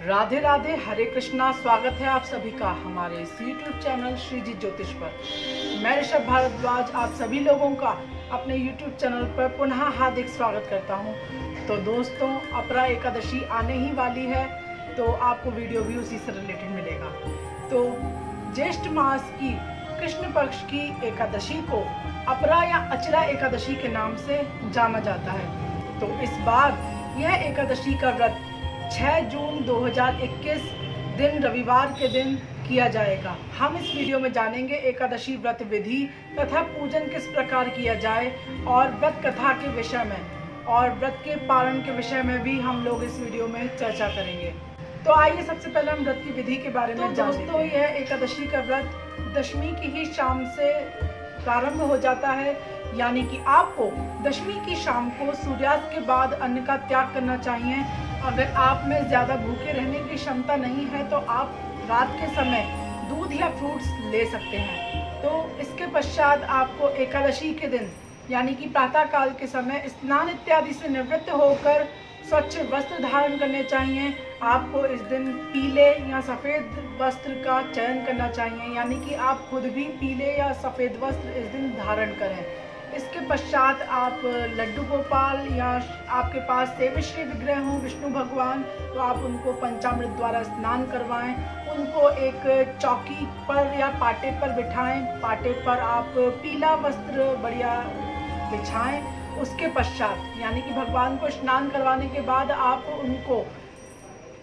राधे राधे, हरे कृष्णा। स्वागत है आप सभी का हमारे इस YouTube चैनल श्रीजी ज्योतिष पर। मैं ऋषभ भारद्वाज आप सभी लोगों का अपने YouTube चैनल पर पुनः हार्दिक स्वागत करता हूं। तो दोस्तों, अपरा एकादशी आने ही वाली है, तो आपको वीडियो भी उसी से रिलेटेड मिलेगा। तो ज्येष्ठ मास की कृष्ण पक्ष की एकादशी को अपरा या अचरा एकादशी के नाम से जाना जाता है। तो इस बार यह एकादशी का व्रत 6 जून 2021 दिन रविवार के दिन किया जाएगा। हम इस वीडियो में जानेंगे एकादशी व्रत विधि तथा पूजन किस प्रकार किया जाए और व्रत कथा के विषय में और व्रत के पारण के विषय में भी हम लोग इस वीडियो में चर्चा करेंगे। तो आइए सबसे पहले हम व्रत की विधि के बारे में जानते हैं। दोस्तों, यह एकादशी का व्रत दशमी की ही शाम से प्रारंभ हो जाता है, यानी कि आपको दशमी की शाम को सूर्यास्त के बाद अन्न का त्याग करना चाहिए। अगर आप में ज़्यादा भूखे रहने की क्षमता नहीं है तो आप रात के समय दूध या फ्रूट्स ले सकते हैं। तो इसके पश्चात आपको एकादशी के दिन यानी कि प्रातः काल के समय स्नान इत्यादि से निवृत्त होकर स्वच्छ वस्त्र धारण करने चाहिए। आपको इस दिन पीले या सफ़ेद वस्त्र का चयन करना चाहिए, यानी कि आप खुद भी पीले या सफ़ेद वस्त्र इस दिन धारण करें। इसके पश्चात आप लड्डू गोपाल या आपके पास सेवश्री विग्रह हों विष्णु भगवान, तो आप उनको पंचामृत द्वारा स्नान करवाएं। उनको एक चौकी पर या पाटे पर बिठाएं। पाटे पर आप पीला वस्त्र बढ़िया बिछाएं। उसके पश्चात यानी कि भगवान को स्नान करवाने के बाद आप उनको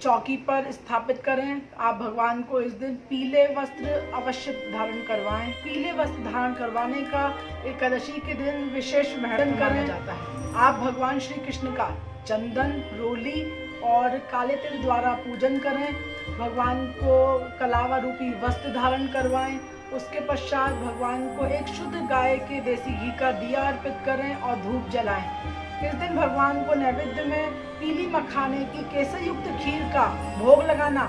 चौकी पर स्थापित करें। आप भगवान को इस दिन पीले वस्त्र अवश्य धारण करवाएं। पीले वस्त्र धारण करवाने का एकादशी के दिन विशेष महत्व करें जाता है। आप भगवान श्री कृष्ण का चंदन, रोली और काले तिल द्वारा पूजन करें। भगवान को कलावा रूपी वस्त्र धारण करवाएं। उसके पश्चात भगवान को एक शुद्ध गाय के देसी घी का दिया अर्पित करें और धूप जलाएं। इस दिन भगवान को नैवेद्य में पीली मखाने की केसर युक्त खीर का भोग लगाना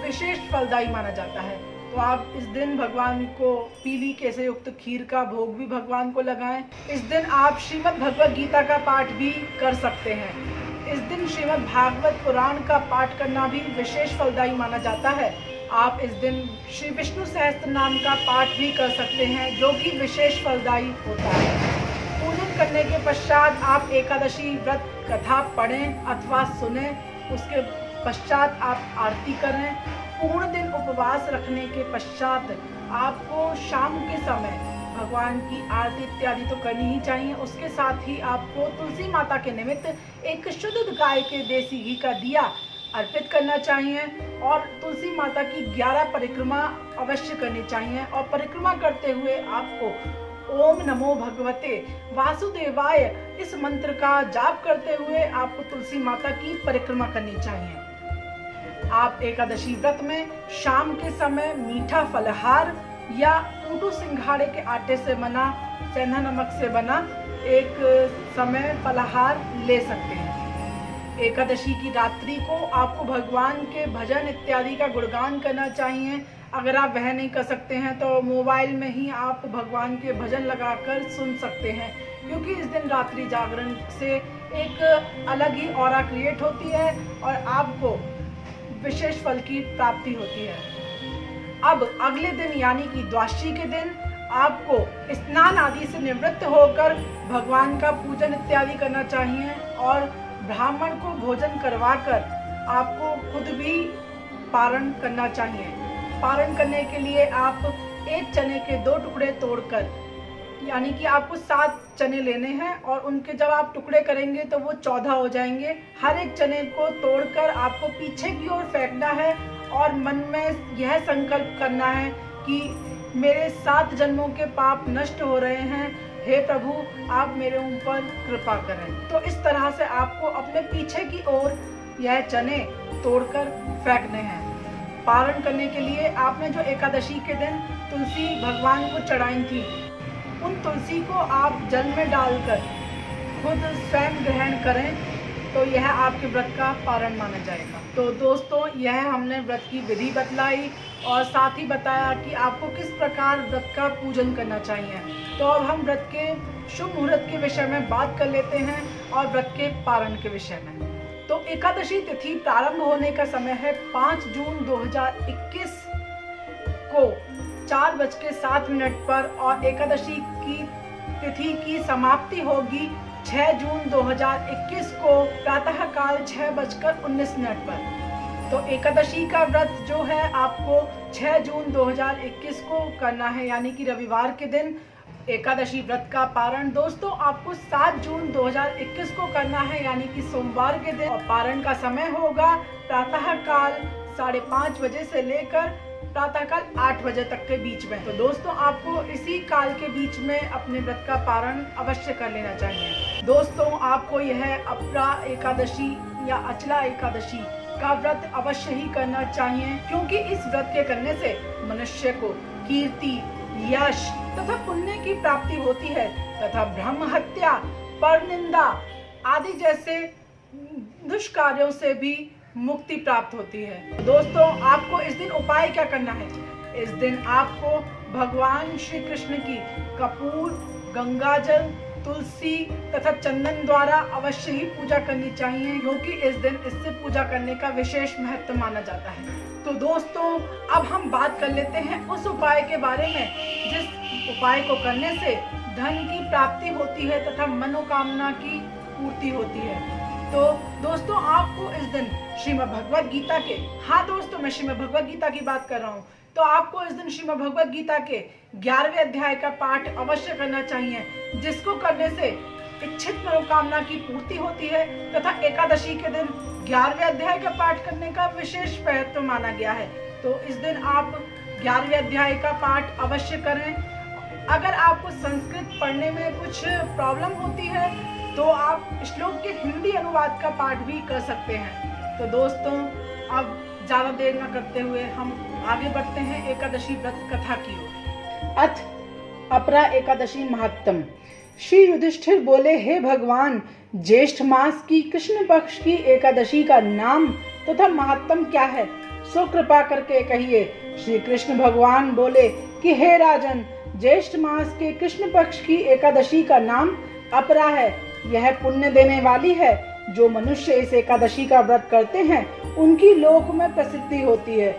विशेष फलदायी माना जाता है। तो आप इस दिन भगवान को पीली केसर युक्त खीर का भोग भी भगवान को लगाएं। इस दिन आप श्रीमद् भगवत गीता का पाठ भी कर सकते हैं। इस दिन श्रीमद् भागवत पुराण का पाठ करना भी विशेष फलदायी माना जाता है। आप इस दिन श्री विष्णु सहस्त्र नाम का पाठ भी कर सकते हैं, जो कि विशेष फलदायी होता है। पूजन करने के पश्चात आप एकादशी व्रत कथा पढ़ें अथवा सुने। उसके पश्चात आप आरती करें। पूर्ण दिन उपवास रखने के पश्चात आपको शाम के समय भगवान की आरती इत्यादि तो करनी ही चाहिए। उसके साथ ही आपको तुलसी माता के निमित्त एक शुद्ध गाय के देसी घी का दिया अर्पित करना चाहिए और तुलसी माता की 11 परिक्रमा अवश्य करनी चाहिए। और परिक्रमा करते हुए आपको ओम नमो भगवते वासुदेवाय इस मंत्र का जाप करते हुए आपको तुलसी माता की परिक्रमा करनी चाहिए। आप एकादशी व्रत में शाम के समय मीठा फलहार या ऊटू सिंघाड़े के आटे से बना, सेंधा नमक से बना एक समय फलहार ले सकते हैं। एकादशी की रात्रि को आपको भगवान के भजन इत्यादि का गुणगान करना चाहिए। अगर आप वह नहीं कर सकते हैं तो मोबाइल में ही आप भगवान के भजन लगाकर सुन सकते हैं, क्योंकि इस दिन रात्रि जागरण से एक अलग ही ऑरा क्रिएट होती है और आपको विशेष फल की प्राप्ति होती है। अब अगले दिन यानी कि द्वादशी के दिन आपको स्नान आदि से निवृत्त होकर भगवान का पूजन इत्यादि करना चाहिए और ब्राह्मण को भोजन करवाकर आपको खुद भी पारण करना चाहिए। पारण करने के लिए आप एक चने के 2 टुकड़े तोड़कर, यानी कि आपको 7 चने लेने हैं और उनके जब आप टुकड़े करेंगे तो वो 14 हो जाएंगे। हर एक चने को तोड़कर आपको पीछे की ओर फेंकना है और मन में यह संकल्प करना है कि मेरे 7 जन्मों के पाप नष्ट हो रहे हैं, हे प्रभु आप मेरे ऊपर कृपा करें। तो इस तरह से आपको अपने पीछे की ओर यह चने तोड़कर फेंकने हैं। पारण करने के लिए आपने जो एकादशी के दिन तुलसी भगवान को चढ़ाई थी, उन तुलसी को आप जल में डालकर खुद स्वयं ग्रहण करें, तो यह आपके व्रत का पारण माना जाएगा। तो दोस्तों, यह हमने व्रत की विधि बतलाई और साथ ही बताया कि आपको किस प्रकार व्रत का पूजन करना चाहिए। तो अब हम व्रत के शुभ मुहूर्त के विषय में बात कर लेते हैं और व्रत के पारण के विषय में। तो एकादशी तिथि प्रारंभ होने का समय है 5 जून 2021 को 4:07 पर और एकादशी की तिथि की समाप्ति होगी 6 जून 2021 को प्रातःकाल 6:19 पर। तो एकादशी का व्रत जो है आपको 6 जून 2021 को करना है, यानी कि रविवार के दिन एकादशी व्रत का पारण दोस्तों आपको 7 जून 2021 को करना है, यानी कि सोमवार के दिन। और पारण का समय होगा प्रातःकाल 5:30 बजे से लेकर प्रातःकाल 8 बजे तक के बीच में। तो दोस्तों आपको इसी काल के बीच में अपने व्रत का पारण अवश्य कर लेना चाहिए। दोस्तों आपको यह अपरा एकादशी या अचला एकादशी का व्रत अवश्य ही करना चाहिए, क्योंकि इस व्रत के करने से मनुष्य को कीर्ति, यश तथा पुण्य की प्राप्ति होती है तथा ब्रह्म हत्या, परनिंदा आदि जैसे दुष्कार्यों से भी मुक्ति प्राप्त होती है। दोस्तों आपको इस दिन उपाय क्या करना है? इस दिन आपको भगवान श्री कृष्ण की कपूर, गंगाजल, तुलसी तथा चंदन द्वारा अवश्य ही पूजा करनी चाहिए, क्योंकि इस दिन इससे पूजा करने का विशेष महत्व माना जाता है। तो दोस्तों अब हम बात कर लेते हैं उस उपाय के बारे में जिस उपाय को करने से धन की प्राप्ति होती है तथा मनोकामना की पूर्ति होती है। तो दोस्तों आपको इस दिन श्रीमद् भगवद गीता के, हाँ दोस्तों मैं श्रीमद् भगवद गीता की बात कर रहा हूँ, तो आपको इस दिन श्रीमद् भगवद गीता के 11वें अध्याय का पाठ अवश्य करना चाहिए, जिसको करने से इच्छित मनोकामना की पूर्ति होती है तथा एकादशी के दिन 11वें अध्याय का पाठ करने का विशेष महत्व माना गया है। तो इस दिन आप 11वें अध्याय का पाठ अवश्य करें। अगर आपको संस्कृत पढ़ने में कुछ प्रॉब्लम होती है तो आप श्लोक के हिंदी अनुवाद का पाठ भी कर सकते हैं। तो दोस्तों अब ज्यादा देर न करते हुए हम आगे बढ़ते हैं एकादशी व्रत कथा की ओर। अथ अपरा एकादशी महात्म। श्री युधिष्ठिर बोले, हे भगवान, ज्येष्ठ मास की कृष्ण पक्ष की एकादशी का नाम तथा महात्म क्या है, सो कृपा करके कहिए। श्री कृष्ण भगवान बोले कि हे राजन, ज्येष्ठ मास के कृष्ण पक्ष की एकादशी का नाम अपरा है। यह पुण्य देने वाली है। जो मनुष्य इस एकादशी का व्रत करते हैं उनकी लोक में प्रसिद्धि होती है।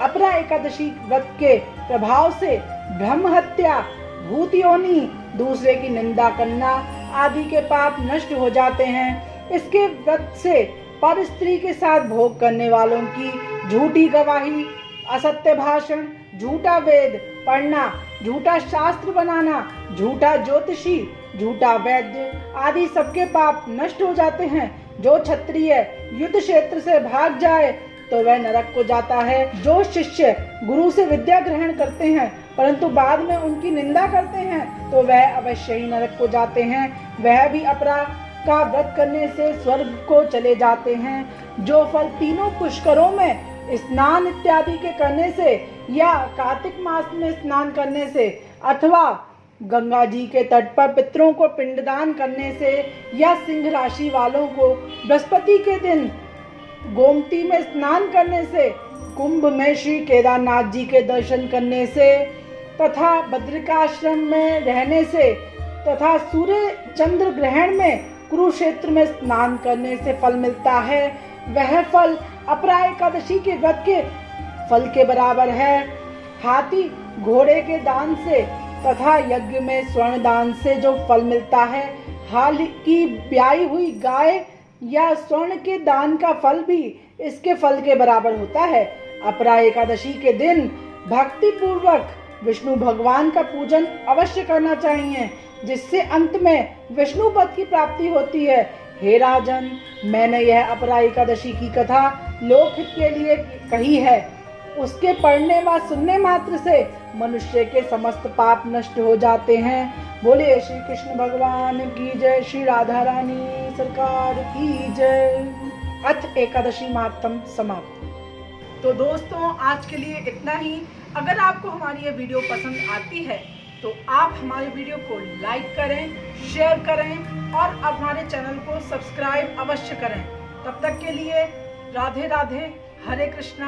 अपरा एकादशी व्रत के प्रभाव से ब्रह्म हत्या, भूत योनि, दूसरे की निंदा करना आदि के पाप नष्ट हो जाते हैं। इसके व्रत से पर स्त्री के साथ भोग करने वालों की झूठी गवाही, असत्य भाषण, झूठा वेद पढ़ना, झूठा शास्त्र बनाना, झूठा ज्योतिषी, झूठा वैद्य आदि सबके पाप नष्ट हो जाते हैं। जो क्षत्रिय युद्ध क्षेत्र से भाग जाए तो वह नरक को जाता है। जो शिष्य गुरु से विद्या ग्रहण करते हैं परंतु बाद में उनकी निंदा करते हैं तो वह अवश्य ही नरक को जाते हैं। वह भी अपरा का व्रत करने से स्वर्ग को चले जाते हैं। जो फल तीनों पुष्करों में स्नान इत्यादि के करने से या कार्तिक मास में स्नान करने से अथवा गंगा जी के तट पर पितरों को पिंडदान करने से या सिंह राशि वालों को बृहस्पति के दिन गोमती में स्नान करने से, कुंभ में श्री केदारनाथ जी के दर्शन करने से तथा बद्रिकाश्रम में रहने से तथा सूर्य चंद्र ग्रहण में कुरुक्षेत्र में स्नान करने से फल मिलता है, वह फल अपरा एकादशी के व्रत के फल के बराबर है। हाथी घोड़े के दान से तथा यज्ञ में स्वर्ण दान से जो फल मिलता है, हाल की ब्याई हुई गाय या स्वर्ण के दान का फल भी इसके फल के बराबर होता है। अपरा एकादशी के दिन भक्ति पूर्वक विष्णु भगवान का पूजन अवश्य करना चाहिए, जिससे अंत में विष्णु पद की प्राप्ति होती है। हे राजन, मैंने यह अपरा एकादशी की कथा लोकहित के लिए कही है। उसके पढ़ने व सुनने मात्र से मनुष्य के समस्त पाप नष्ट हो जाते हैं। बोले श्री कृष्ण भगवान की जय, श्री राधा रानी सरकार की जय। अथ एकादशी महात्म समाप्त। तो दोस्तों आज के लिए इतना ही। अगर आपको हमारी ये वीडियो पसंद आती है तो आप हमारे वीडियो को लाइक करें, शेयर करें और हमारे चैनल को सब्सक्राइब अवश्य करें। तब तक के लिए राधे राधे, हरे कृष्णा।